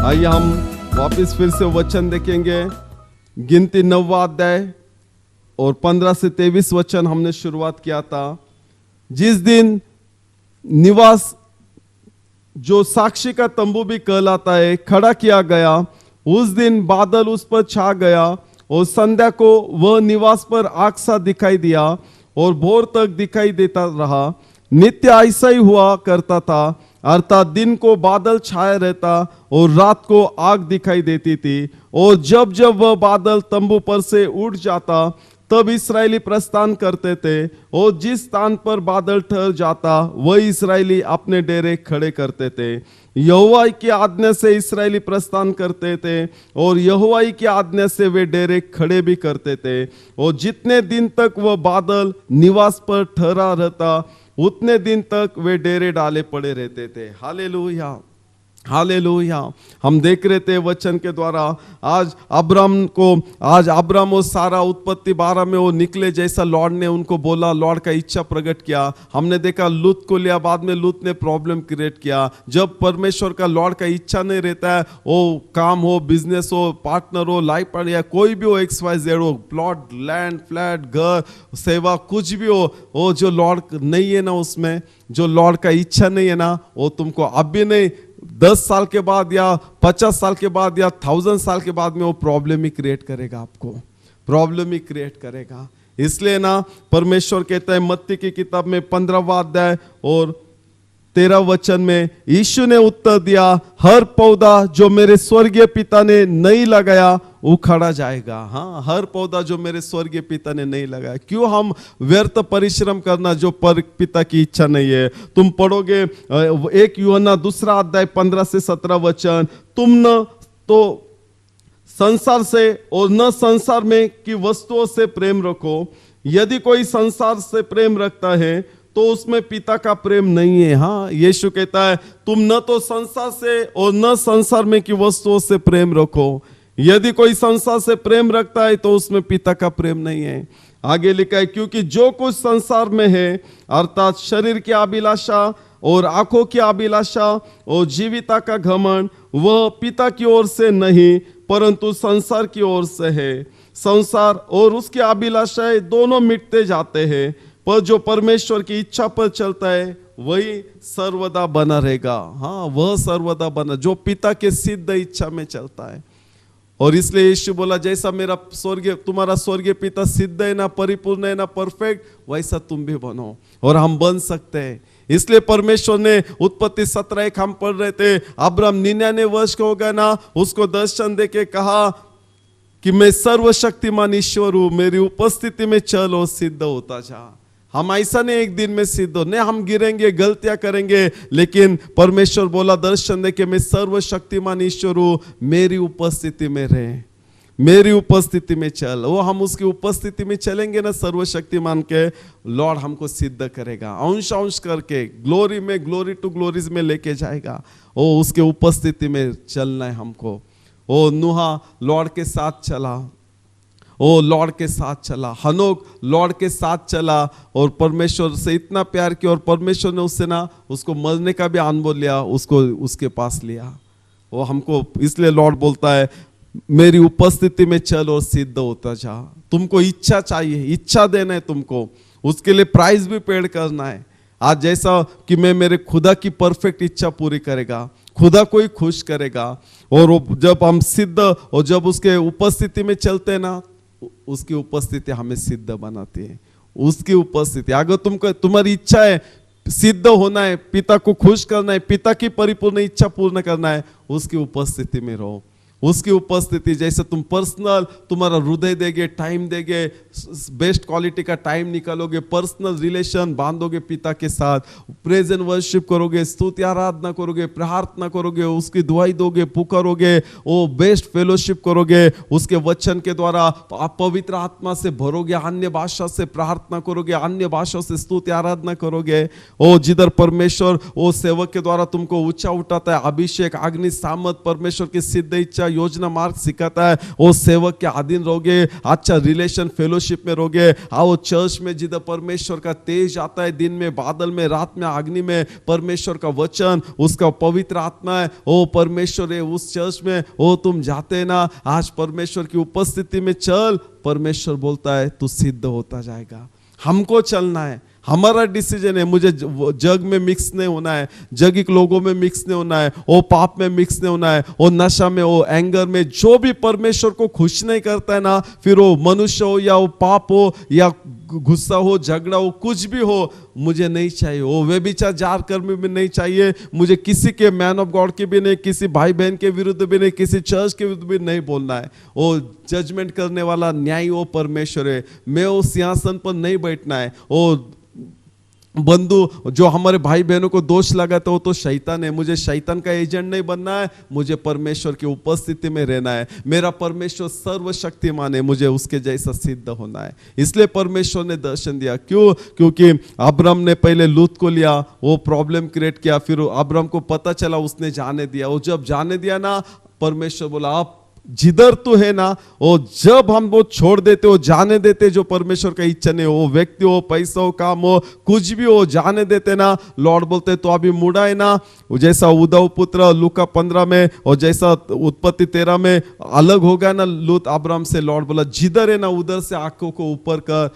आइए हम वापस फिर से वचन देखेंगे। गिनती 9वां अध्याय और 15 से 23 वचन हमने शुरुआत किया था। जिस दिन निवास जो साक्षी का तंबू भी कहलाता है खड़ा किया गया, उस दिन बादल उस पर छा गया और संध्या को वह निवास पर आग सा दिखाई दिया और भोर तक दिखाई देता रहा। नित्य ऐसा ही हुआ करता था, अर्थात दिन को बादल छाया रहता और रात को आग दिखाई देती थी। और जब जब वह बादल तंबू पर से उठ जाता तब इस्राएली प्रस्थान करते थे, और जिस स्थान पर बादल ठहर जाता वही इस्राएली अपने डेरे खड़े करते थे। यहोवा की आज्ञा से इस्राएली प्रस्थान करते थे और यहोवा की आज्ञा से वे डेरे खड़े भी करते थे। और जितने दिन तक वह बादल निवास पर ठहरा रहता उतने दिन तक वे डेरे डाले पड़े रहते थे। Hallelujah, hallelujah. हम देख रहे थे वचन के द्वारा आज अब्राम और सारा उत्पत्ति 12 में वो निकले जैसा लॉर्ड ने उनको बोला, लॉर्ड का इच्छा प्रकट किया। हमने देखा लूत को लिया, बाद में लूत ने प्रॉब्लम क्रिएट किया। जब परमेश्वर का लॉर्ड का इच्छा नहीं रहता है, वो काम हो, बिजनेस हो, पार्टनर हो, लाइफ पार्टनर या कोई भी हो, XYZ हो, प्लॉट, लैंड, फ्लैट, घर, सेवा, कुछ भी हो, वो जो लॉर्ड नहीं है ना, उसमें जो लॉर्ड का इच्छा नहीं है ना, वो तुमको अब भी नहीं 10 साल के बाद या 50 साल के बाद या 1000 साल के बाद में वो प्रॉब्लम ही क्रिएट करेगा, आपको प्रॉब्लम ही क्रिएट करेगा। इसलिए ना परमेश्वर कहता है मत्ती की किताब में 15वां अध्याय और 13 वचन में, यीशु ने उत्तर दिया, हर पौधा जो मेरे स्वर्गीय पिता ने नहीं लगाया उखाड़ा जाएगा। हाँ, हर पौधा जो मेरे स्वर्गीय पिता ने नहीं लगाया। क्यों हम व्यर्थ परिश्रम करना जो पर पिता की इच्छा नहीं है। तुम पढ़ोगे 1 यूहन्ना 2 अध्याय 15 से 17 वचन, तुम न तो संसार से और न संसार में की वस्तुओं से प्रेम रखो। यदि कोई संसार से प्रेम रखता है तो उसमें पिता का प्रेम नहीं है। हाँ, यीशु कहता है तुम न तो संसार से और न संसार में की वस्तुओं से प्रेम रखो। यदि कोई संसार से प्रेम रखता है तो उसमें पिता का प्रेम नहीं है। आगे लिखा है, क्योंकि जो कुछ संसार में है अर्थात शरीर की अभिलाषा और आंखों की अभिलाषा और जीविता का घमंड, वह पिता की ओर से नहीं परंतु संसार की ओर से है। संसार और उसकी अभिलाषाएं दोनों मिटते जाते हैं, पर जो परमेश्वर की इच्छा पर चलता है वही सर्वदा बना रहेगा। हाँ, वह सर्वदा बना जो पिता के सिद्ध इच्छा में चलता है। और इसलिए यीशु बोला, जैसा मेरा तुम्हारा स्वर्गीय पिता सिद्ध है ना, परिपूर्ण है ना, परफेक्ट, वैसा तुम भी बनो। और हम बन सकते हैं। इसलिए परमेश्वर ने उत्पत्ति 17:1 हम पढ़ रहे थे, अब्राहम 99 वर्ष का हो गया ना, उसको दर्शन देके कहा कि मैं सर्वशक्तिमान ईश्वर हूं, मेरी उपस्थिति में चल और सिद्ध होता जा। हम ऐसा नहीं एक दिन में सिद्ध हो, नहीं, हम गिरेंगे, गलतियां करेंगे, लेकिन परमेश्वर बोला दर्शन दे के मैं सर्वशक्तिमान ईश्वर हूं, मेरी उपस्थिति में रहे, मेरी उपस्थिति में चल। वो हम उसकी उपस्थिति में चलेंगे ना, सर्वशक्तिमान के लॉर्ड हमको सिद्ध करेगा, अंश अंश करके ग्लोरी में, ग्लोरी टू ग्लोरीज में लेके जाएगा। वो उसके उपस्थिति में चलना है हमको। वो नूहा लॉर्ड के साथ चला, वो लॉर्ड के साथ चला, हनोक लॉर्ड के साथ चला और परमेश्वर से इतना प्यार किया और परमेश्वर ने उससे ना उसको मरने का भी अनुभव लिया, उसको उसके पास लिया। वो हमको इसलिए लॉर्ड बोलता है मेरी उपस्थिति में चल और सिद्ध होता जा। तुमको इच्छा चाहिए, इच्छा देना है तुमको, उसके लिए प्राइस भी पेड करना है। आज जैसा कि मैं मेरे खुदा की परफेक्ट इच्छा पूरी करेगा, खुदा को ही खुश करेगा। और जब हम सिद्ध और जब उसके उपस्थिति में चलते हैं ना, उसकी उपस्थिति हमें सिद्ध बनाती है। उसकी उपस्थिति, अगर तुम्हारी इच्छा है सिद्ध होना है, पिता को खुश करना है, पिता की परिपूर्ण इच्छा पूर्ण करना है, उसकी उपस्थिति में रहो। उसकी उपस्थिति जैसे तुम पर्सनल तुम्हारा हृदय देगे, टाइम देगे, बेस्ट क्वालिटी का टाइम निकालोगे, पर्सनल रिलेशन बांधोगे पिता के साथ, प्रेज एंड वर्शिप करोगे, स्तुति आराधना करोगे, प्रार्थना करोगे, उसकी दुआई दोगे, पुकारोगे, वो बेस्ट फेलोशिप करोगे, उसके वचन के द्वारा आप पवित्र आत्मा से भरोगे, अन्य भाषा से प्रार्थना करोगे, अन्य भाषा से स्तुति आराधना करोगे। ओ जिधर परमेश्वर वो सेवक के द्वारा तुमको ऊंचा उठाता है, अभिषेक, अग्नि, सामर्थ, परमेश्वर की सिद्ध इच्छा दिशा योजना मार्ग सिखाता है, वो सेवक के अधीन रहोगे, अच्छा रिलेशन फेलोशिप में रहोगे। आओ चर्च में जिधर परमेश्वर का तेज आता है, दिन में बादल में, रात में अग्नि में, परमेश्वर का वचन, उसका पवित्र आत्मा है, ओ परमेश्वर है उस चर्च में, ओ तुम जाते हैं ना, आज परमेश्वर की उपस्थिति में चल, परमेश्वर बोलता है तू सिद्ध होता जाएगा। हमको चलना है, हमारा डिसीजन है। मुझे जग में मिक्स नहीं होना है, जगिक लोगों में मिक्स नहीं होना है, वो पाप में मिक्स नहीं होना है, वो नशा में, वो एंगर में, जो भी परमेश्वर को खुश नहीं करता है ना, फिर वो मनुष्य हो या वो पाप हो या गुस्सा हो, झगड़ा हो, कुछ भी हो, मुझे नहीं चाहिए। वो व्यभिचार जार कर्म भी नहीं चाहिए मुझे, किसी के मैन ऑफ गॉड के भी नहीं, किसी भाई बहन के विरुद्ध भी नहीं, किसी चर्च के विरुद्ध भी नहीं बोलना है। वो जजमेंट करने वाला न्यायी वो परमेश्वर है। मैं वो सिंहासन पर नहीं बैठना है। वो बंधु जो हमारे भाई बहनों को दोष लगाता है वो तो शैतान है। मुझे शैतान का एजेंट नहीं बनना है, मुझे परमेश्वर की उपस्थिति में रहना है। मेरा परमेश्वर सर्वशक्तिमान है, मुझे उसके जैसा सिद्ध होना है। इसलिए परमेश्वर ने दर्शन दिया। क्यों? क्योंकि अब्राम ने पहले लूत को लिया, वो प्रॉब्लम क्रिएट किया, फिर अब्राम को पता चला, उसने जाने दिया। वो जब जाने दिया ना, परमेश्वर बोला आप जिधर तू है ना, वो जब हम वो छोड़ देते हो, जाने देते, जो परमेश्वर का इच्छा नहीं हो, व्यक्ति हो, पैसा हो, काम हो, कुछ भी हो, जाने देते ना, लॉर्ड बोलते तो अभी मुड़ा है ना, जैसा उद्धव पुत्र लूका 15 में और जैसा उत्पत्ति 13 में अलग हो गया ना लूत अब्राम से, लॉर्ड बोला जिधर है ना उधर से आंखों को ऊपर कर,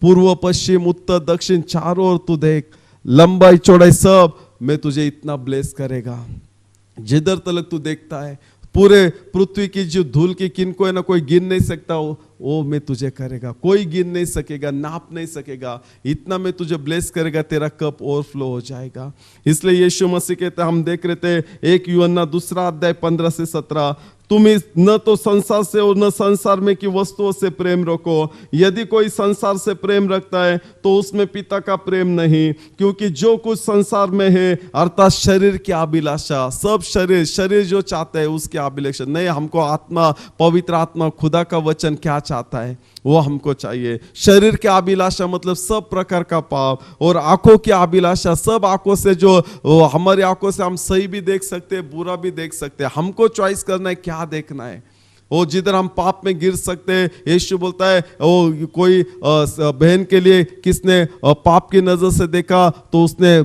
पूर्व पश्चिम उत्तर दक्षिण चारों ओर तू देख, लंबाई चौड़ाई सब मैं तुझे इतना ब्लेस करेगा। जिधर तलक तू देखता है, पूरे पृथ्वी की जो धूल की किनको है ना, कोई गिन नहीं सकता, वो मैं तुझे करेगा, कोई गिन नहीं सकेगा, नाप नहीं सकेगा, इतना मैं तुझे ब्लेस करेगा, तेरा कप ओवरफ्लो हो जाएगा। इसलिए यीशु मसीह कहते, हम देख रहे थे 1 यूहन्ना 2 अध्याय 15 से 17, तुम न तो संसार से और न संसार में की वस्तुओं से प्रेम रखो। यदि कोई संसार से प्रेम रखता है तो उसमें पिता का प्रेम नहीं, क्योंकि जो कुछ संसार में है अर्थात शरीर की अभिलाषा, सब शरीर जो चाहता है उसकी अभिलाषा नहीं, हमको आत्मा, पवित्र आत्मा, खुदा का वचन क्या चाहता है वो हमको चाहिए। शरीर की अभिलाषा मतलब सब प्रकार का पाप, और आंखों की अभिलाषा, सब आंखों से जो हमारी आंखों से हम सही भी देख सकते हैं, बुरा भी देख सकते हैं, हमको चॉइस करना है क्या देखना है। वो जिधर हम पाप में गिर सकते हैं, यीशु बोलता है वो कोई बहन के लिए किसने पाप की नजर से देखा तो उसने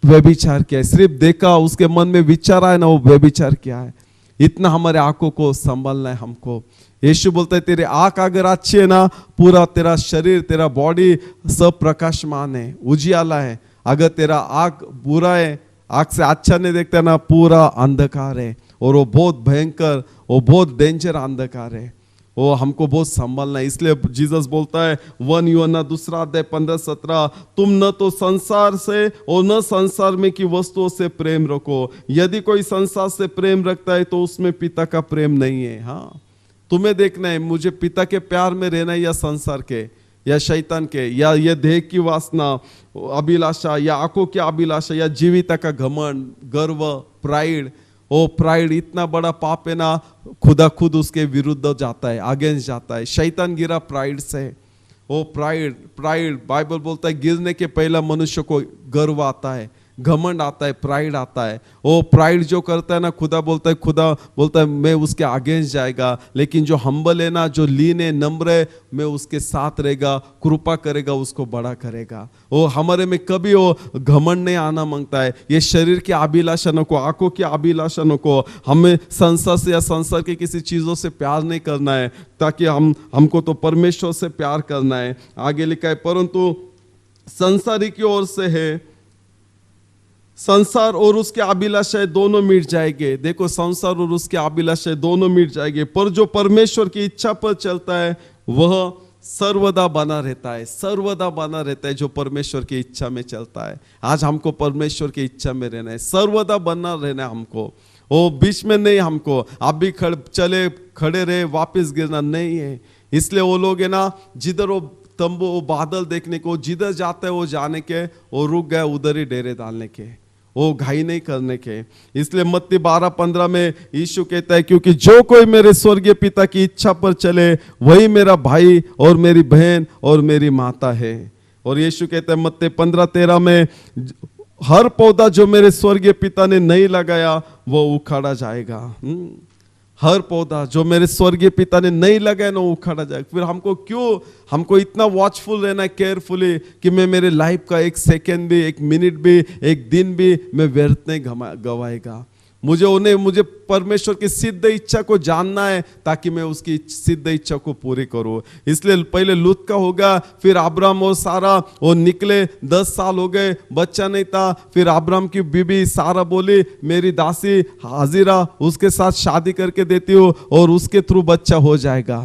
व्यभिचार किया है, सिर्फ देखा, उसके मन में विचार आया ना, वो व्यभिचार किया है। इतना हमारे आंखों को संभालना है हमको। यीशु बोलता है तेरे आंख अगर अच्छी है ना, पूरा तेरा शरीर, तेरा बॉडी सब प्रकाशमान है, उजियाला है। अगर तेरा आंख बुरा है, आंख से अच्छा नहीं देखता ना, पूरा अंधकार है, और वो बहुत भयंकर, वो बहुत डेंजर अंधकार है, वो हमको बहुत संभालना है। इसलिए जीसस बोलता है 1 यूहन्ना 2 अध्याय 15-17, तुम न तो संसार से और न संसार में की वस्तुओं से प्रेम रखो। यदि कोई संसार से प्रेम रखता है तो उसमें पिता का प्रेम नहीं है। हाँ, तुम्हें देखना है मुझे पिता के प्यार में रहना है, या संसार के, या शैतान के, या ये देह की वासना, अभिलाषा, या आंखों की अभिलाषा, या जीविता का घमंड, गर्व, प्राइड। ओ प्राइड इतना बड़ा पाप है ना, खुदा खुद उसके विरुद्ध जाता है, अगेंस्ट जाता है। शैतान गिरा प्राइड से। ओ प्राइड बाइबल बोलता है गिरने के पहला मनुष्य को गर्व आता है, घमंड आता है, प्राइड आता है। वो प्राइड जो करता है ना, खुदा बोलता है मैं उसके अगेंस्ट जाएगा। लेकिन जो हम्बल है ना, जो लीन है, नम्र है, मैं उसके साथ रहेगा, कृपा करेगा, उसको बड़ा करेगा। वो हमारे में कभी वो घमंड नहीं आना मांगता है। ये शरीर की अभिलाषा न को, आंखों की अभिलाषा न को, हमें संसार से या संसार की किसी चीजों से प्यार नहीं करना है, ताकि हमको तो परमेश्वर से प्यार करना है। आगे लिखा है परंतु संसारी की ओर से है, संसार और उसके अभिलाषाएं दोनों मिट जाएंगे। देखो, संसार और उसके अभिलाषाएं दोनों मिट जाएंगे, पर जो परमेश्वर की इच्छा पर चलता है वह सर्वदा बना रहता है। सर्वदा बना रहता है जो परमेश्वर की इच्छा में चलता है। आज हमको परमेश्वर की इच्छा में रहना है, सर्वदा बना रहना है हमको। वो बीच में नहीं, हमको आप भी चले खड़े रहे वापस गिरना नहीं है। इसलिए वो लोग है ना, जिधर वो तंबू, वो बादल देखने को, जिधर जाता है वो जाने के, वो रुक गए उधर ही डेरे डालने के, वो घाई नहीं करने के। इसलिए मत्ती 12:15 में यीशु कहता है क्योंकि जो कोई मेरे स्वर्गीय पिता की इच्छा पर चले वही मेरा भाई और मेरी बहन और मेरी माता है। और यीशु कहता है मत्ती 15:13 में हर पौधा जो मेरे स्वर्गीय पिता ने नहीं लगाया वो उखाड़ा जाएगा। हर पौधा जो मेरे स्वर्गीय पिता ने नहीं लगाया ना वो उखाड़ा जाए। फिर हमको इतना वॉचफुल रहना है, केयरफुली, कि मैं मेरे लाइफ का एक सेकेंड भी, एक मिनट भी, एक दिन भी मैं व्यर्थ नहीं गवाएगा। मुझे परमेश्वर की सिद्ध इच्छा को जानना है ताकि मैं उसकी सिद्ध इच्छा को पूरी करूं। इसलिए पहले लूत का होगा, फिर अब्राम और सारा वो निकले, 10 साल हो गए, बच्चा नहीं था। फिर अब्राम की बीबी सारा बोली मेरी दासी हाजिरा उसके साथ शादी करके देती हूँ और उसके थ्रू बच्चा हो जाएगा।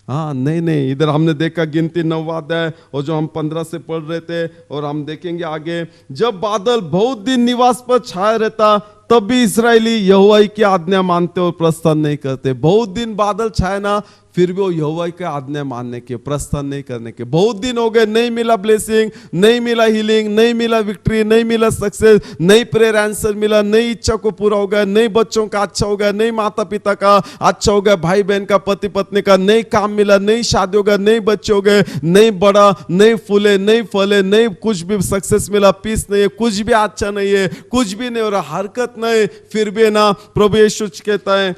हाँ नहीं, इधर हमने देखा गिनती 9 अध्याय और जो हम 15 से पढ़ रहे थे, और हम देखेंगे आगे, जब बादल बहुत दिन निवास पर छाया रहता तब भी इसराइली यहोवा की आज्ञा मानते और प्रस्थान नहीं करते। बहुत दिन बादल छाए ना, फिर भी वो यहोवा की आज्ञा मानने के, प्रस्थान नहीं करने के। बहुत दिन हो गए, नहीं मिला ब्लेसिंग, नहीं मिला हीलिंग, नहीं मिला विक्ट्री, नहीं मिला सक्सेस, नहीं प्रेयर आंसर मिला, नहीं इच्छा को पूरा हो गया, नहीं बच्चों का अच्छा हो गया, नहीं माता पिता का अच्छा हो गया, भाई बहन का, पति पत्नी का, नहीं काम मिला, नहीं शादी हो गया, नहीं बच्चे हो गए, नहीं बड़ा, नहीं फूले, नहीं फले, नहीं कुछ भी सक्सेस मिला, पीस नहीं है, कुछ भी अच्छा नहीं है, कुछ भी नहीं हो रहा, हरकत नहीं, फिर भी ना प्रभु यीशु कहता है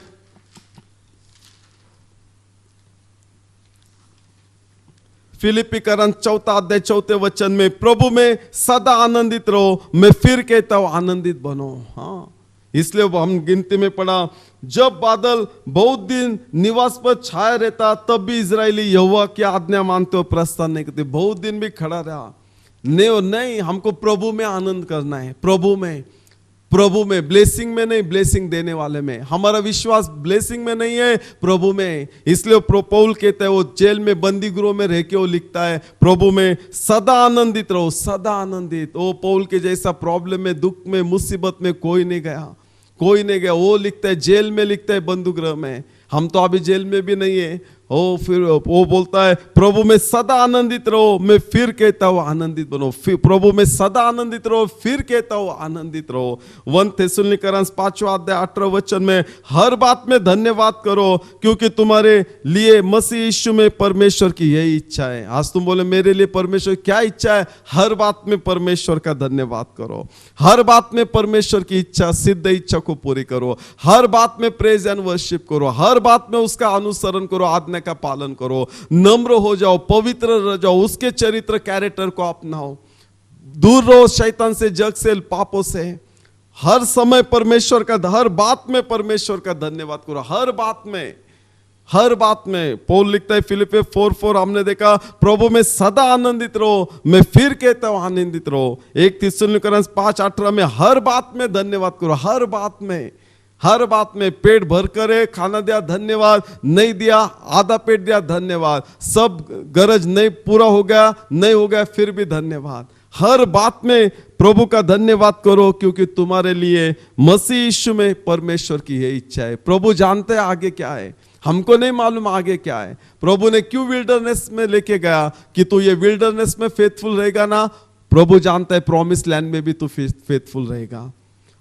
फिलिपिकरण 4 अध्याय 4 वचन में, प्रभु में सदा आनंदित रहो। मैं फिर कहता हूं आनंदित बनो। हाँ, इसलिए हम गिनती में पढ़ा, जब बादल बहुत दिन निवास पर छाया रहता तब भी इजरायली यहोवा की आज्ञा मानते हो प्रस्थान नहीं करते। बहुत दिन भी खड़ा रहा, नहीं, हमको प्रभु में आनंद करना है, प्रभु में, ब्लेसिंग में नहीं, ब्लेसिंग देने वाले में। हमारा विश्वास ब्लेसिंग में नहीं है, प्रभु में। इसलिए पौल कहता है, वो जेल में, बंदी गृह में रह के वो लिखता है, प्रभु में सदा आनंदित रहो, सदा आनंदित। वो पौल के जैसा प्रॉब्लम में, दुख में, मुसीबत में कोई नहीं गया। वो लिखता है जेल में, लिखता है बंदी गृह में। हम तो अभी जेल में भी नहीं है। फिर वो बोलता है प्रभु में सदा आनंदित रहो, मैं फिर कहता हूँ आनंदित बनो। प्रभु में सदा आनंदित रहो, फिर कहता हूँ आनंदित रहो। 1 थिस्सलुनीकरण 5 अध्याय 18 वचन में, हर बात में धन्यवाद करो क्योंकि तुम्हारे लिए मसीह यीशु में परमेश्वर की यही इच्छा है। आज तुम बोले मेरे लिए परमेश्वर क्या इच्छा है? हर बात में परमेश्वर का धन्यवाद करो, हर बात में परमेश्वर की इच्छा, सिद्ध इच्छा को पूरी करो, हर बात में प्रेज एंड वर्शिप करो, हर बात में उसका अनुसरण करो, आज्ञा का पालन करो, नम्र हो जाओ, पवित्र रह जाओ, उसके चरित्र कैरेक्टर को अपनाओ, दूर रहो शैतान से, जग से, पापों से। हर समय परमेश्वर का, हर बात में परमेश्वर का धन्यवाद करो, हर बात में। पौल लिखता है फिलिपियों 4:4 हमने देखा, प्रभु में सदा आनंदित रहो, मैं फिर कहता हूं आनंदित रहो। 1 थिस्सलुनीकरण 5:18 में, हर बात में धन्यवाद करो, हर बात में पेट भर कर खाना दिया धन्यवाद, नहीं दिया आधा पेट दिया धन्यवाद, सब गरज नहीं पूरा हो गया फिर भी धन्यवाद। हर बात में प्रभु का धन्यवाद करो क्योंकि तुम्हारे लिए मसीह यीशु में परमेश्वर की यही इच्छा है। प्रभु जानते हैं आगे क्या है, हमको नहीं मालूम आगे क्या है। प्रभु ने क्यों विल्डरनेस में लेके गया कि तू ये विल्डरनेस में फेथफुल रहेगा ना, प्रभु जानता है प्रॉमिस लैंड में भी तू फेथफुल रहेगा।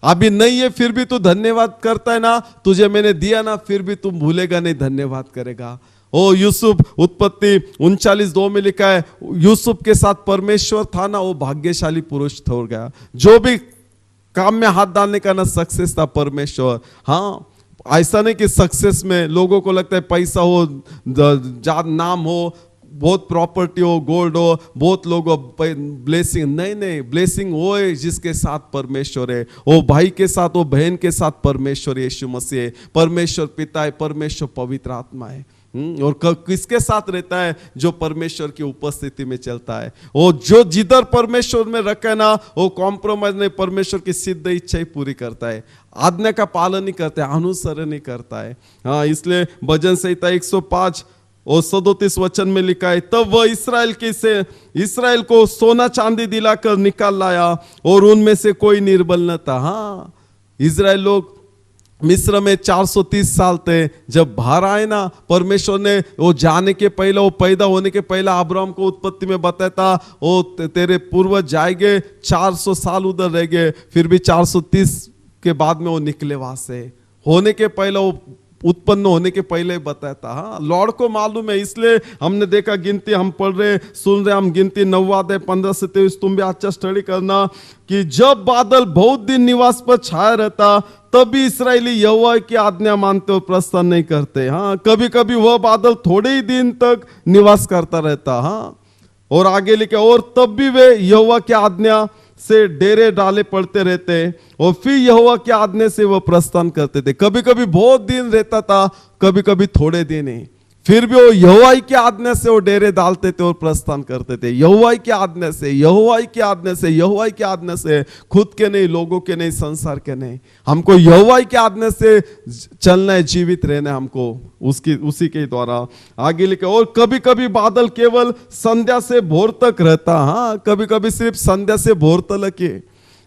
अभी नहीं है फिर भी तू धन्यवाद करता है ना, तुझे मैंने दिया ना, फिर भी तू भूलेगा नहीं, धन्यवाद करेगा। ओ यूसुफ, उत्पत्ति 39:2 में लिखा है, यूसुफ के साथ परमेश्वर था ना, वो भाग्यशाली पुरुष हो गया। जो भी काम में हाथ डालने का ना सक्सेस था परमेश्वर। हाँ, ऐसा नहीं कि सक्सेस में लोगों को लगता है पैसा हो, नाम हो, बहुत प्रॉपर्टी हो, गोल्ड हो, बहुत लोग ब्लेसिंग। नहीं, ब्लेसिंग वो है जिसके साथ परमेश्वर है, वो भाई के साथ, वो बहन के साथ परमेश्वर यीशु मसीह है, परमेश्वर पिता है, परमेश्वर पवित्र आत्मा है। और किसके साथ रहता है? जो परमेश्वर की उपस्थिति में चलता है। वो जो जिधर परमेश्वर में रखा है ना, वो कॉम्प्रोमाइज नहीं, परमेश्वर की सिद्ध इच्छा ही पूरी करता है, आज्ञा का पालन नहीं करता है, अनुसरण नहीं करता है। हाँ, इसलिए भजन संहिता 105 और 37 वचन में लिखा है, तब वह इसराइल को सोना चांदी दिलाकर निकाल लाया और उनमें से कोई निर्बल न था। हाँ, इजराइल लोग मिस्र में 430 साल थे। जब बाहर आए ना, परमेश्वर ने वो जाने के पहले, वो पैदा होने के पहले अब्राहम को उत्पत्ति में बताया था, वो तेरे पूर्वज जाएंगे, 400 साल उधर रह गए, फिर भी 430 के बाद में वो निकले वहां से। होने के पहले वो उत्पन्न होने के पहले ही बताया था। हाँ, लॉर्ड को मालूम है, इसलिए हमने देखा गिनती हम पढ़ रहे सुन रहे, हम गिनती 9 अध्याय 15 से 23 तुम भी अच्छा स्टडी करना कि जब बादल बहुत दिन निवास पर छाया रहता तभी इसराइली यहोवा की आज्ञा मानते और प्रस्थान नहीं करते। हाँ, कभी कभी वह बादल थोड़े ही दिन तक निवास करता रहता। हाँ, और आगे लिखे और तब भी वे यहोवा की आज्ञा से डेरे डाले पड़ते रहते और फिर यहोवा की आज्ञा से वह प्रस्थान करते थे। कभी कभी बहुत दिन रहता था, कभी कभी थोड़े दिन ही, फिर भी वो यहोवा की आज्ञा से वो डेरे डालते थे और प्रस्थान करते थे। यहोवा की आज्ञा से, यहोवा की आज्ञा से, यहोवा की आज्ञा से, खुद के नहीं, लोगों के नहीं, संसार के नहीं। हमको यहोवा की आज्ञा से चलना है, जीवित रहना है हमको उसी के द्वारा। आगे लिखे और कभी कभी बादल केवल संध्या से भोर तक रहता। हाँ, कभी कभी सिर्फ संध्या से भोर तक ही।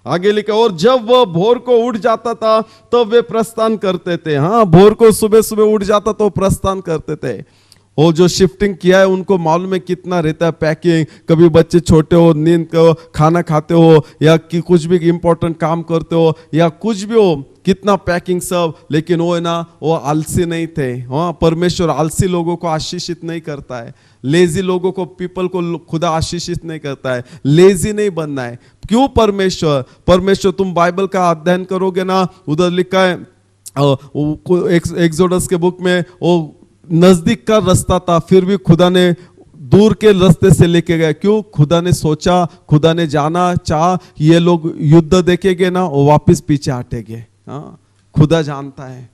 आगे लिखा और जब वह भोर को उठ जाता था तब वे प्रस्थान करते थे। हाँ, भोर को सुबह सुबह उठ जाता तो प्रस्थान करते थे। वो जो शिफ्टिंग किया है उनको मालूम है कितना रहता है पैकिंग। कभी बच्चे छोटे हो, नींद को खाना खाते हो या कि कुछ भी इंपॉर्टेंट काम करते हो या कुछ भी हो, कितना पैकिंग सब। लेकिन वो है ना, वो आलसी नहीं थे। हाँ, परमेश्वर आलसी लोगों को आशीषित नहीं करता है, लेजी लोगों को, पीपल को खुदा आशीषित नहीं करता है। लेजी नहीं बनना है। क्यों? परमेश्वर तुम बाइबल का अध्ययन करोगे ना, उधर लिखा है एक्सोडस के बुक में, वो नजदीक का रास्ता था फिर भी खुदा ने दूर के रास्ते से लेके गए। क्यों? खुदा ने सोचा, खुदा ने जाना चाहा ये लोग युद्ध देखेंगे ना, वो वापस पीछे हटेंगे। हाँ, खुदा जानता है।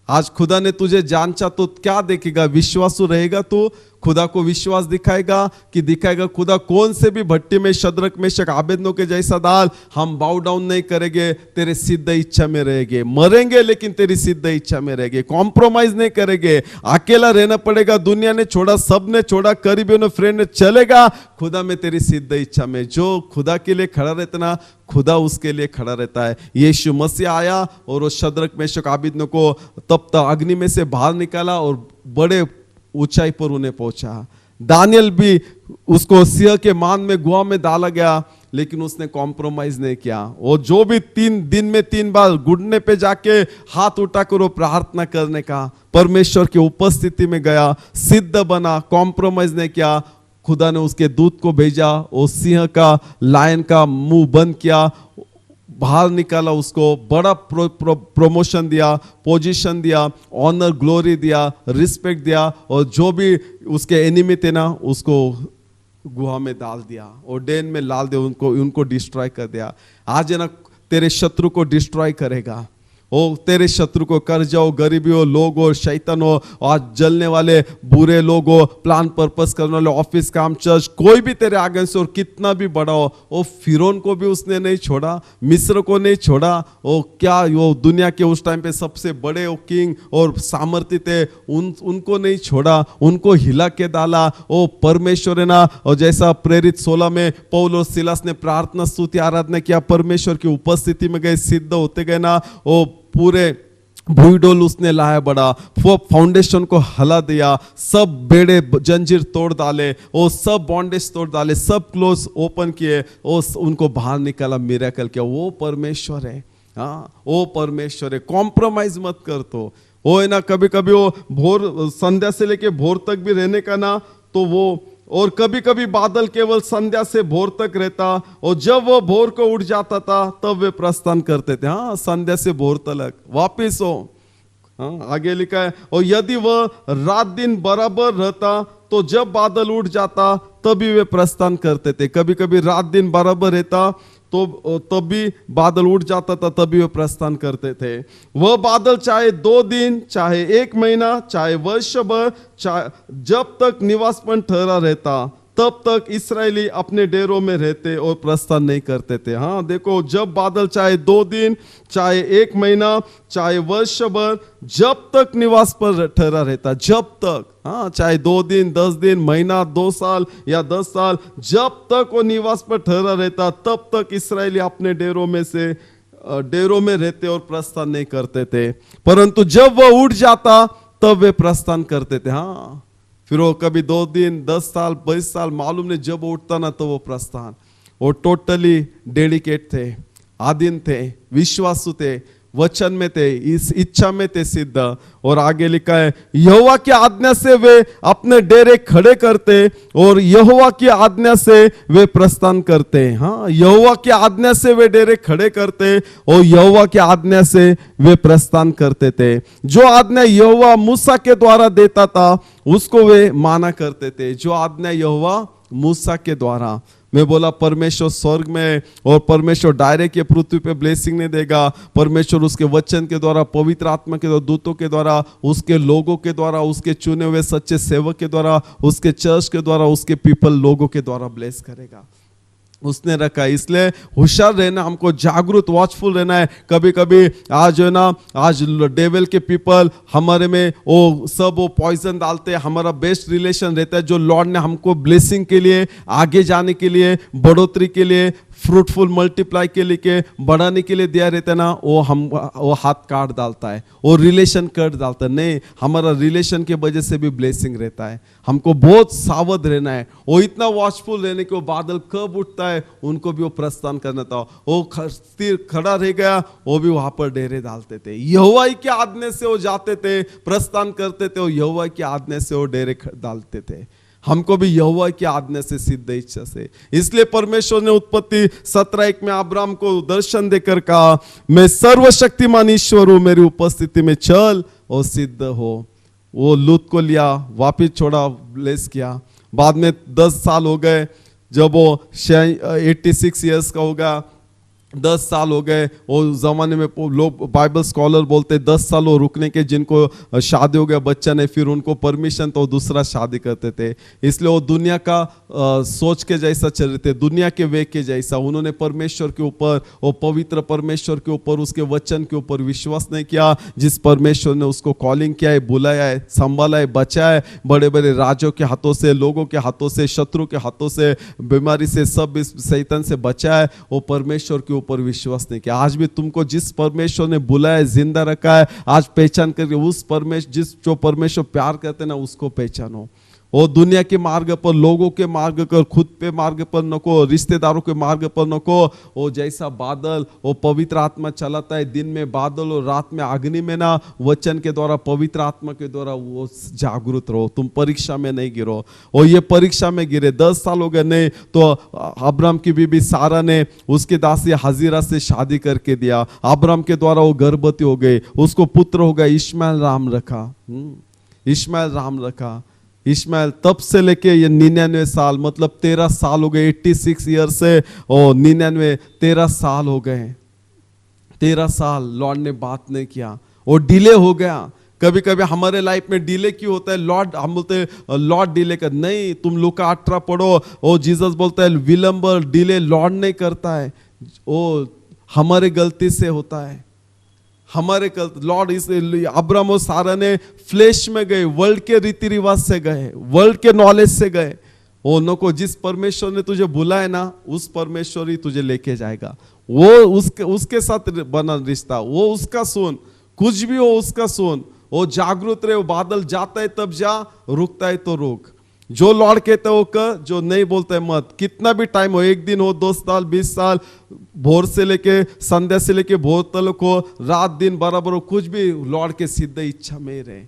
आज खुदा ने तुझे जांचा तो क्या देखेगा? विश्वासु रहेगा तो खुदा को विश्वास दिखाएगा कि दिखाएगा खुदा कौन से भी भट्टी में शद्रक मेशक आबेदनो के जैसा डाल, हम बाउ डाउन नहीं करेंगे, तेरे सिद्ध इच्छा में रहेंगे। मरेंगे लेकिन तेरी सिद्ध इच्छा में रहेंगे। कॉम्प्रोमाइज नहीं करेंगे। अकेला रहना पड़ेगा, दुनिया ने छोड़ा, सब ने छोड़ा, करीबियों ने, फ्रेंड ने, चलेगा खुदा में तेरी सिद्ध इच्छा में। जो खुदा के लिए खड़ा रहता ना, खुदा उसके लिए खड़ा रहता है। यीशु मसीह आया और वो शद्रक मेशक आबेदनो को तब तक अग्नि में से बाहर निकाला और बड़े ऊंचाई पर उन्हें पहुंचा। दानियल भी उसको सिंह के मान में, गुहा में डाला गया, लेकिन उसने कॉम्प्रोमाइज नहीं किया। वो जो भी 3 दिन में 3 बार घुटने पे जाके हाथ उठाकर वो प्रार्थना करने का, परमेश्वर की उपस्थिति में गया, सिद्ध बना, कॉम्प्रोमाइज नहीं किया। खुदा ने उसके दूत को भेजा, वो सिंह का, लायन का मुंह बंद किया, बाहर निकाला, उसको बड़ा प्रमोशन दिया, पोजीशन दिया, ऑनर, ग्लोरी दिया, रिस्पेक्ट दिया, और जो भी उसके एनिमी थे ना उसको गुहा में डाल दिया और डेन में डाल दिया, उनको डिस्ट्रॉय कर दिया। आज है ना, तेरे शत्रु को डिस्ट्रॉय करेगा। ओ तेरे शत्रु को, कर जाओ, गरीबी हो, लोग हो, शैतान हो, आज जलने वाले बुरे लोग हो, प्लान पर्पस करने वाले, ऑफिस काम, चर्च, कोई भी तेरे आगे से और कितना भी बड़ा हो, वो फिरौन को भी उसने नहीं छोड़ा, मिस्र को नहीं छोड़ा। वो क्या, वो दुनिया के उस टाइम पे सबसे बड़े वो किंग और सामर्थ्य थे, उनको नहीं छोड़ा, उनको हिला के डाला। वो परमेश्वर है ना, और जैसा प्रेरित 16 में पौल और सिलास ने प्रार्थना, स्तुति, आराधना किया, परमेश्वर की उपस्थिति में गए, सिद्ध होते गए ना, वो पूरे भूडोल उसने लाया बड़ा, वो फाउंडेशन को हला दिया, सब बेड़े जंजीर तोड़ डाले, वो सब बॉन्डेज तोड़ डाले, सब क्लोज ओपन किए, वो उनको बाहर निकाला, मिरेकल किया। वो परमेश्वर है। हाँ, वो परमेश्वर है। कॉम्प्रोमाइज मत कर। तो वो है ना, कभी कभी वो भोर, संध्या से लेके भोर तक भी रहने का ना, तो वो, और कभी कभी बादल केवल संध्या से भोर तक रहता, और जब वह भोर को उठ जाता था तब वे प्रस्थान करते थे। हाँ, संध्या से भोर तक वापिस हो। हाँ, आगे लिखा है और यदि वह रात दिन बराबर रहता तो जब बादल उठ जाता तभी वे प्रस्थान करते थे। कभी कभी रात दिन बराबर रहता तो तब भी बादल उठ जाता था, तभी वे प्रस्थान करते थे। वह बादल चाहे 2 दिन, चाहे 1 महीना, चाहे वर्ष भर, चाहे जब तक निवासपन ठहरा रहता तब तक इस्राएली अपने डेरों में रहते और प्रस्थान नहीं करते थे। हाँ देखो, जब बादल चाहे 2 दिन, चाहे 1 महीना, चाहे वर्ष भर, जब तक निवास पर ठहरा रहता, जब तक, हाँ चाहे 2 दिन, 10 दिन, महीना, 2 साल या 10 साल, जब तक वो निवास पर ठहरा रहता तब तक इस्राएली अपने डेरों में रहते और प्रस्थान नहीं करते थे। परंतु जब वह उठ जाता तब वे प्रस्थान करते थे। हाँ, फिर वो कभी 2 दिन, 10 साल, 22 साल, मालूम नहीं, जब वो उठता ना तो वो प्रस्थान। वो टोटली डेडिकेट थे, आधीन थे, विश्वासु थे। वचन में थे, इस इच्छा में थे सिद्ध। और आगे लिखा है, यहोवा की आज्ञा से वे अपने डेरे खड़े करते और यहोवा की आज्ञा से वे प्रस्थान करते। हाँ, यहोवा की आज्ञा से वे डेरे खड़े करते और यहोवा की आज्ञा से वे प्रस्थान करते थे। जो आज्ञा यहोवा मूसा के द्वारा देता था उसको वे माना करते थे। जो आज्ञा यहोवा मूसा के द्वारा, मैं बोला परमेश्वर स्वर्ग में और परमेश्वर डायरेक्ट ये पृथ्वी पे ब्लेसिंग नहीं देगा। परमेश्वर उसके वचन के द्वारा, पवित्र आत्मा के द्वारा, दूतों के द्वारा, उसके लोगों के द्वारा, उसके चुने हुए सच्चे सेवक के द्वारा, उसके चर्च के द्वारा, उसके पीपल लोगों के द्वारा ब्लेस करेगा। उसने रखा है। इसलिए होशियार रहना, हमको जागरूक वॉचफुल रहना है। कभी कभी आज है ना, आज डेविल के पीपल हमारे में वो पॉइजन डालते हैं। हमारा बेस्ट रिलेशन रहता है जो लॉर्ड ने हमको ब्लेसिंग के लिए, आगे जाने के लिए, बढ़ोतरी के लिए, फ्रूटफुल मल्टीप्लाई के लिए, बढ़ाने के लिए दिया रहता है ना, वो हाथ काट डालता है, वो रिलेशन कट डालता है। नहीं, हमारा रिलेशन के वजह से भी ब्लेसिंग रहता है। हमको बहुत सावध रहना है। वो इतना वॉचफुल रहने के, वो बादल कब उठता है उनको भी वो प्रस्थान करना था। वो स्थिर खड़ा रह गया, वो भी वहां पर डेरे डालते थे। यहोवा की आज्ञा से वो जाते थे, प्रस्थान करते थे, और यहोवा की आज्ञा से वो डेरे डालते थे। हमको भी यहोवा की आज्ञा से, सिद्ध इच्छा से। इसलिए परमेश्वर ने उत्पत्ति 17:1 में अब्राम को दर्शन देकर कहा, मैं सर्वशक्तिमान ईश्वर हूं, मेरी उपस्थिति में चल और सिद्ध हो। वो लूत को लिया, वापिस छोड़ा, ब्लेस किया। बाद में 10 साल हो गए, जब वो 86 ईयर्स का होगा, 10 साल हो गए। वो जमाने में लोग, बाइबल स्कॉलर बोलते 10 साल वो रुकने के, जिनको शादी हो गया, बच्चा नहीं, फिर उनको परमिशन तो दूसरा शादी करते थे। इसलिए वो दुनिया का सोच के जैसा चल रहे थे, दुनिया के वे के जैसा। उन्होंने परमेश्वर के ऊपर, वो पवित्र परमेश्वर के ऊपर, उसके वचन के ऊपर विश्वास नहीं किया, जिस परमेश्वर ने उसको कॉलिंग किया है, बुलाया है, संभाला है, बचाया है, बड़े बड़े राजों के हाथों से, लोगों के हाथों से, शत्रु के हाथों से, बीमारी से, सब शैतान से बचाया है। वो परमेश्वर के ऊपर विश्वास नहीं किया। आज भी तुमको जिस परमेश्वर ने बुलाया, जिंदा रखा है, आज पहचान करके उस परमेश्वर, जो परमेश्वर प्यार करते ना, उसको पहचानो। वो दुनिया के मार्ग पर, लोगों के मार्ग पर, खुद पे मार्ग पर नको, रिश्तेदारों के मार्ग पर नको। वो जैसा बादल, वो पवित्र आत्मा चलाता है, दिन में बादल और रात में अग्नि में ना, वचन के द्वारा, पवित्र आत्मा के द्वारा वो जागरूक रहो। तुम परीक्षा में नहीं गिरो। और ये परीक्षा में गिरे, 10 साल हो गए नहीं, तो अब्राम की बीबी सारा ने उसके दासी हाजिरा से शादी करके दिया। अब्राम के द्वारा वो गर्भवती हो गई, उसको पुत्र हो गया, इश्माइल नाम रखा। इश्माइल नाम रखा। इश्माइल तब से लेके ये 99 साल, मतलब 13 साल हो गए। 86 ईयर से और 99, 13 साल हो गए। 13 साल लॉर्ड ने बात नहीं किया, और डिले हो गया। कभी कभी हमारे लाइफ में डिले क्यों होता है? लॉर्ड, हम बोलते हैं लॉर्ड डिले कर, नहीं, तुम लूका 18 पढ़ो, और जीसस बोलता है विलंब, डिले लॉर्ड नहीं करता है, वो हमारे गलती से होता है। हमारे कल लॉर्ड, इस अब्राम और सारा ने फ्लेश में गए, वर्ल्ड के रीति रिवाज से गए, वर्ल्ड के नॉलेज से गए। वो नको, जिस परमेश्वर ने तुझे बुलाया ना, उस परमेश्वर ही तुझे लेके जाएगा। वो उसके साथ बना रिश्ता, वो उसका सुन, कुछ भी हो उसका सुन। वो जागरूक रहे। वो बादल जाता है तब जा, रुकता है तो रुक। जो लॉर्ड कहता है वो कर, जो नहीं बोलता है मत। कितना भी टाइम हो, 1 दिन हो, 2 साल, 20 साल, भोर से लेके संध्या से लेके भोर तक हो, रात दिन बराबर हो, कुछ भी लॉर्ड के सिद्ध इच्छा में रहे,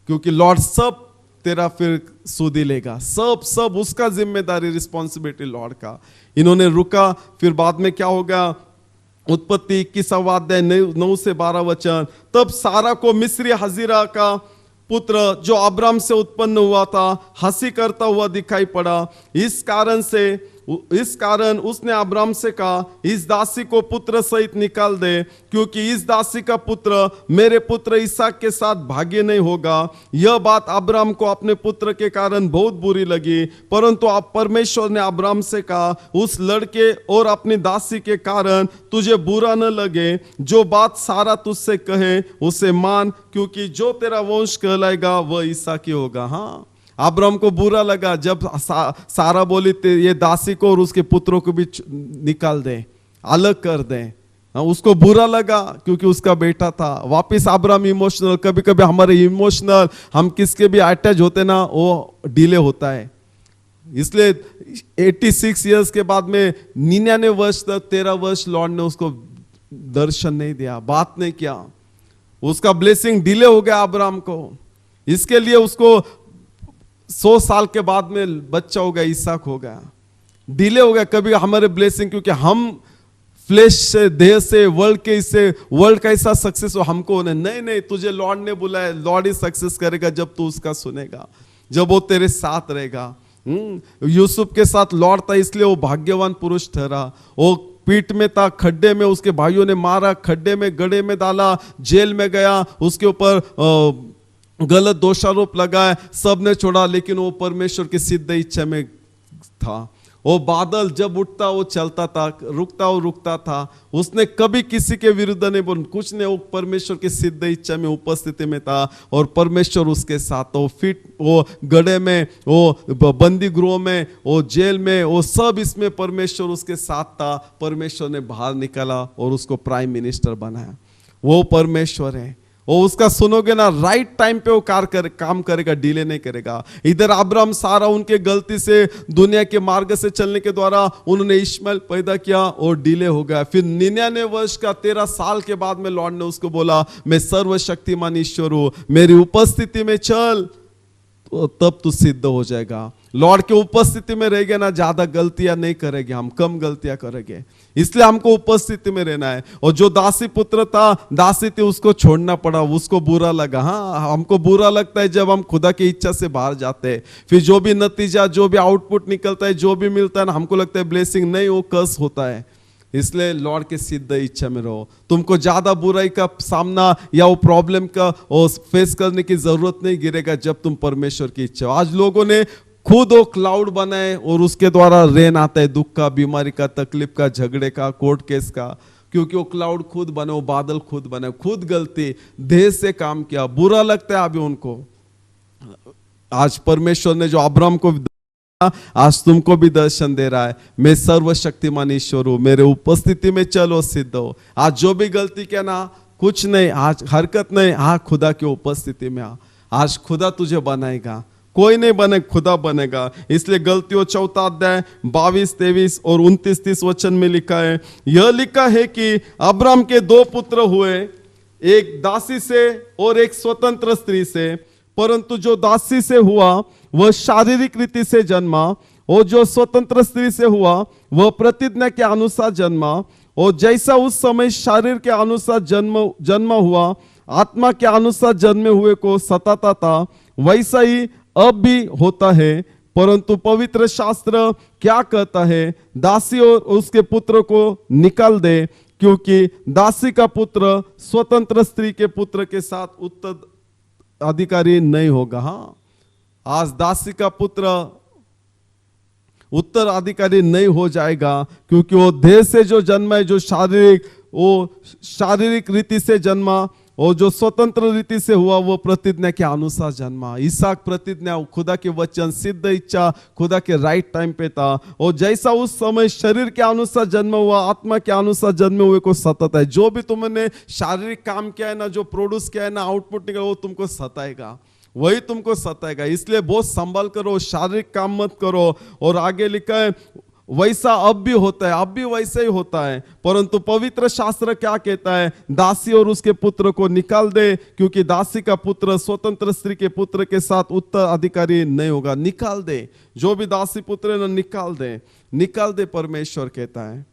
क्योंकि लॉर्ड सब तेरा फिर सुधी लेगा। सब उसका जिम्मेदारी, रिस्पॉन्सिबिलिटी लॉर्ड का। इन्होंने रुका। फिर बाद में क्या होगा? उत्पत्ति 21वां अध्याय 9 से 12 वचन। तब सारा को मिस्री हाजिरा का पुत्र जो अब्राम से उत्पन्न हुआ था हंसी करता हुआ दिखाई पड़ा। इस कारण उसने अब्राम से कहा, इस दासी को पुत्र सहित निकाल दे, क्योंकि इस दासी का पुत्र मेरे पुत्र इसहाक के साथ भाग्य नहीं होगा। यह बात अब्राम को अपने पुत्र के कारण बहुत बुरी लगी, परंतु अब परमेश्वर ने अब्राम से कहा, उस लड़के और अपनी दासी के कारण तुझे बुरा न लगे। जो बात सारा तुझसे कहे उसे मान, क्योंकि जो तेरा वंश कहलाएगा वह इसहाक ही होगा। हाँ, अब्राम को बुरा लगा जब सारा बोली ये दासी को और उसके पुत्रों को भी निकाल दे, अलग कर दे। उसको बुरा लगा क्योंकि उसका बेटा था। वापिस अब्राम इमोशनल, कभी कभी हमारे इमोशनल, हम किसके भी अटैच होते ना, वो डिले होता है। इसलिए 86 ईयर्स के बाद में 99 वर्ष तक, 13 वर्ष लॉर्ड ने उसको दर्शन नहीं दिया, बात नहीं किया। उसका ब्लेसिंग डिले हो गया अब्राहम को। इसके लिए उसको 100 साल के बाद में बच्चा हो गया, इसहाक हो गया, डिले हो गया। कभी हमारे ब्लेसिंग, क्योंकि हम फ्लेश से, देह से, वर्ल्ड के, इससे वर्ल्ड का ऐसा सक्सेस हो हमको नहीं, नहीं, तुझे लॉर्ड ने बुलाया। लॉर्ड ही सक्सेस करेगा जब तू उसका सुनेगा, जब वो तेरे साथ रहेगा। यूसुफ के साथ लॉर्ड था, इसलिए वो भाग्यवान पुरुष ठहरा। वो पीठ में था, खड्डे में उसके भाइयों ने मारा, खड्डे में गड्ढे में डाला, जेल में गया, उसके ऊपर गलत दोषारोप लगाए, सब ने छोड़ा, लेकिन वो परमेश्वर की सिद्ध इच्छा में था। वो बादल जब उठता वो चलता था, रुकता वो रुकता था। उसने कभी किसी के विरुद्ध नहीं बोला, कुछ नहीं, वो परमेश्वर की सिद्ध इच्छा में उपस्थिति में था और परमेश्वर उसके साथ था। वो गड्ढे में, वो बंदी गृह में, वो जेल में, वो सब इसमें परमेश्वर उसके साथ था। परमेश्वर ने बाहर निकाला और उसको प्राइम मिनिस्टर बनाया। वो परमेश्वर है। वो उसका सुनोगे ना, राइट टाइम पे वो काम करेगा, डिले नहीं करेगा। इधर अब्राहम सारा उनके गलती से, दुनिया के मार्ग से चलने के द्वारा उन्होंने इश्माइल पैदा किया और डिले हो गया। फिर 99 वर्ष का 13 साल के बाद में लॉर्ड ने उसको बोला, मैं सर्वशक्तिमान ईश्वर हूं, मेरी उपस्थिति में चल, तो तब तू सिद्ध हो जाएगा। लॉर्ड के उपस्थिति में रहेंगे ना, ज्यादा गलतियां नहीं करेंगे, हम कम गलतियां करेंगे। इसलिए हमको उपस्थिति में रहना है। और जो दासी पुत्र था, दासी थी, उसको छोड़ना पड़ा, उसको बुरा लगा। हाँ, हमको बुरा लगता है जब हम खुदा की इच्छा से बाहर जाते हैं। फिर जो भी नतीजा, जो भी आउटपुट निकलता है, जो भी मिलता है ना, हमको लगता है ब्लेसिंग, नहीं, वो कर्स होता है। इसलिए लॉर्ड के सिद्ध इच्छा में रहो। तुमको ज्यादा बुराई का सामना या वो प्रॉब्लम का फेस करने की जरूरत नहीं गिरेगा जब तुम परमेश्वर की इच्छा। आज लोगों ने खुद वो क्लाउड बनाए और उसके द्वारा रेन आता है, दुख का, बीमारी का, तकलीफ का, झगड़े का, कोर्ट केस का, क्योंकि वो क्लाउड खुद बने, वो बादल खुद बने, खुद गलती, देह से काम किया, बुरा लगता है अभी उनको। आज परमेश्वर ने जो अब्राहम को, आज तुमको भी दर्शन दे रहा है, मैं सर्वशक्तिमान ईश्वर हूं, मेरे उपस्थिति में चलो, सिद्ध हो। आज जो भी गलती किया ना, कुछ नहीं, आज हरकत नहीं, हाँ, खुदा की उपस्थिति में आ। आज खुदा तुझे बनाएगा, कोई नहीं बने, खुदा बनेगा। इसलिए गलतियों 4 अध्याय 22, 23 और 29, 30 वचन में लिखा है, यह लिखा है कि अब्राहम के 2 पुत्र हुए, एक दासी से और एक स्वतंत्र स्त्री से। परंतु जो दासी से हुआ वह शारीरिक रीति से जन्मा, और जो स्वतंत्र स्त्री से हुआ वह प्रतिज्ञा के अनुसार जन्मा। और जैसा उस समय शरीर के अनुसार जन्म हुआ, आत्मा के अनुसार जन्मे हुए को सताता था, वैसा ही अब भी होता है। परंतु पवित्र शास्त्र क्या कहता है, दासी और उसके पुत्र को निकाल दे, क्योंकि दासी का पुत्र स्वतंत्र स्त्री के पुत्र के साथ उत्तराधिकारी नहीं होगा। हाँ, आज दासी का पुत्र उत्तराधिकारी नहीं हो जाएगा, क्योंकि वो देह से जो जन्मा है, जो शारीरिक रीति से जन्मा, और जो स्वतंत्र रीति से हुआ वो प्रतिज्ञा के अनुसार जन्मा। इसहाक प्रतिज्ञा, खुदा के वचन, सिद्ध इच्छा, खुदा के राइट टाइम पे था। और जैसा उस समय शरीर के अनुसार जन्म हुआ, आत्मा के अनुसार जन्मे हुए को सताता है। जो भी तुमने शारीरिक काम किया है ना, जो प्रोड्यूस किया है ना, आउटपुट निकला, वो तुमको सताएगा, वही तुमको सताएगा। इसलिए बहुत संभल करो, शारीरिक काम मत करो। और आगे लिखा है, वैसा अब भी होता है, अब भी वैसे ही होता है। परंतु पवित्र शास्त्र क्या कहता है, दासी और उसके पुत्र को निकाल दे, क्योंकि दासी का पुत्र स्वतंत्र स्त्री के पुत्र के साथ उत्तराधिकारी नहीं होगा। निकाल दे, जो भी दासी पुत्र है ना, निकाल दे, निकाल दे, परमेश्वर कहता है।